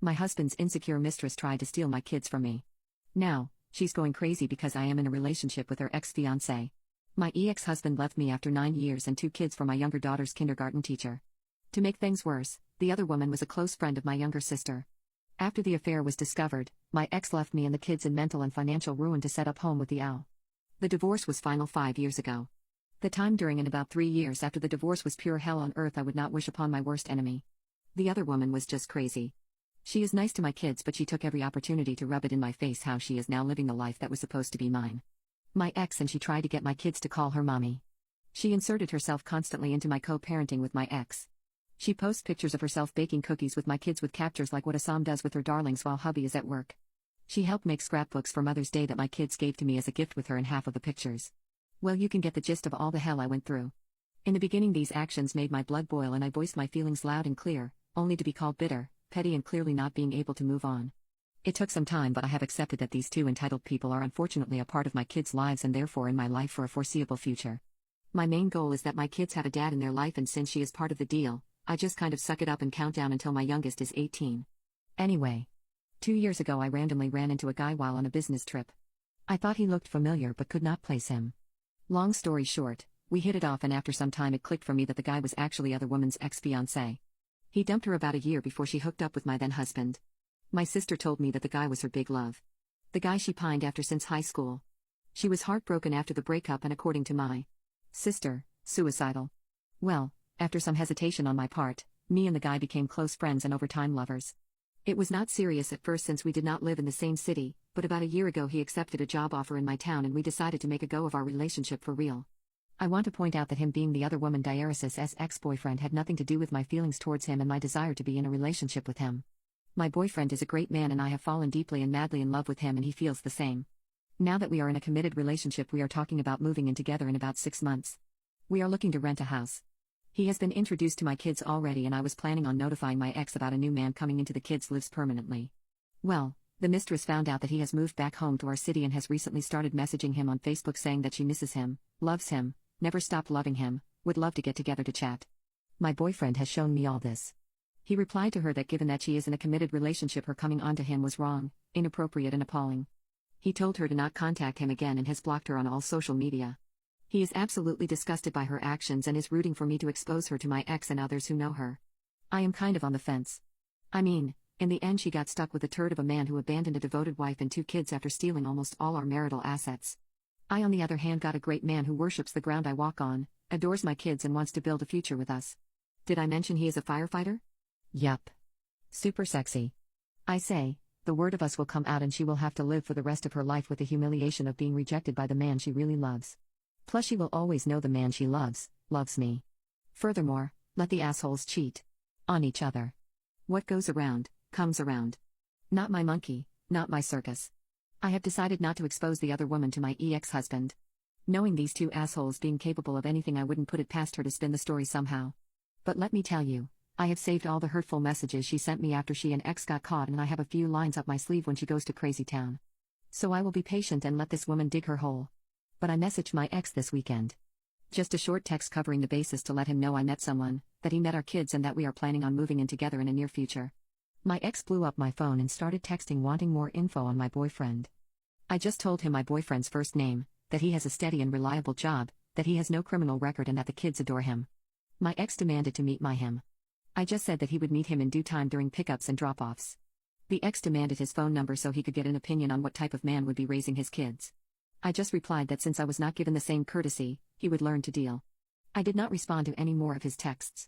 My husband's insecure mistress tried to steal my kids from me. Now, she's going crazy because I am in a relationship with her ex-fiancé. My ex-husband left me after 9 years and 2 kids for my younger daughter's kindergarten teacher. To make things worse, the other woman was a close friend of my younger sister. After the affair was discovered, my ex left me and the kids in mental and financial ruin to set up home with the owl. The divorce was final 5 years ago. The time during and about 3 years after the divorce was pure hell on earth I would not wish upon my worst enemy. The other woman was just crazy. She is nice to my kids, but she took every opportunity to rub it in my face how she is now living the life that was supposed to be mine. My ex and she tried to get my kids to call her mommy. She inserted herself constantly into my co-parenting with my ex. She posts pictures of herself baking cookies with my kids with captures like what Assam does with her darlings while hubby is at work. She helped make scrapbooks for Mother's Day that my kids gave to me as a gift with her in half of the pictures. Well, you can get the gist of all the hell I went through. In the beginning these actions made my blood boil and I voiced my feelings loud and clear, only to be called bitter, petty and clearly not being able to move on. It took some time, but I have accepted that these two entitled people are unfortunately a part of my kids' lives and therefore in my life for a foreseeable future. My main goal is that my kids have a dad in their life, and since she is part of the deal, I just kind of suck it up and count down until my youngest is 18. Anyway. 2 years ago I randomly ran into a guy while on a business trip. I thought he looked familiar but could not place him. Long story short, we hit it off and after some time it clicked for me that the guy was actually other woman's ex-fiancé. He dumped her about a year before she hooked up with my then husband. My sister told me that the guy was her big love. The guy she pined after since high school. She was heartbroken after the breakup and according to my sister, suicidal. Well, after some hesitation on my part, me and the guy became close friends and over time lovers. It was not serious at first since we did not live in the same city, but about a year ago he accepted a job offer in my town and we decided to make a go of our relationship for real. I want to point out that him being the other woman Diaris's ex-boyfriend had nothing to do with my feelings towards him and my desire to be in a relationship with him. My boyfriend is a great man and I have fallen deeply and madly in love with him and he feels the same. Now that we are in a committed relationship we are talking about moving in together in about 6 months. We are looking to rent a house. He has been introduced to my kids already and I was planning on notifying my ex about a new man coming into the kids' lives permanently. Well, the mistress found out that he has moved back home to our city and has recently started messaging him on Facebook saying that she misses him, loves him, never stopped loving him, would love to get together to chat. My boyfriend has shown me all this. He replied to her that given that she is in a committed relationship her coming on to him was wrong, inappropriate and appalling. He told her to not contact him again and has blocked her on all social media. He is absolutely disgusted by her actions and is rooting for me to expose her to my ex and others who know her. I am kind of on the fence. I mean, in the end she got stuck with a turd of a man who abandoned a devoted wife and 2 kids after stealing almost all our marital assets. I on the other hand got a great man who worships the ground I walk on, adores my kids and wants to build a future with us. Did I mention he is a firefighter? Yup. Super sexy. I say, the word of us will come out and she will have to live for the rest of her life with the humiliation of being rejected by the man she really loves. Plus she will always know the man she loves me. Furthermore, let the assholes cheat. On each other. What goes around, comes around. Not my monkey, not my circus. I have decided not to expose the other woman to my ex-husband. Knowing these 2 assholes being capable of anything I wouldn't put it past her to spin the story somehow. But let me tell you, I have saved all the hurtful messages she sent me after she and ex got caught and I have a few lines up my sleeve when she goes to crazy town. So I will be patient and let this woman dig her hole. But I messaged my ex this weekend. Just a short text covering the basis to let him know I met someone, that he met our kids and that we are planning on moving in together in a near future. My ex blew up my phone and started texting wanting more info on my boyfriend. I just told him my boyfriend's first name, that he has a steady and reliable job, that he has no criminal record and that the kids adore him. My ex demanded to meet him. I just said that he would meet him in due time during pickups and drop-offs. The ex demanded his phone number so he could get an opinion on what type of man would be raising his kids. I just replied that since I was not given the same courtesy, he would learn to deal. I did not respond to any more of his texts.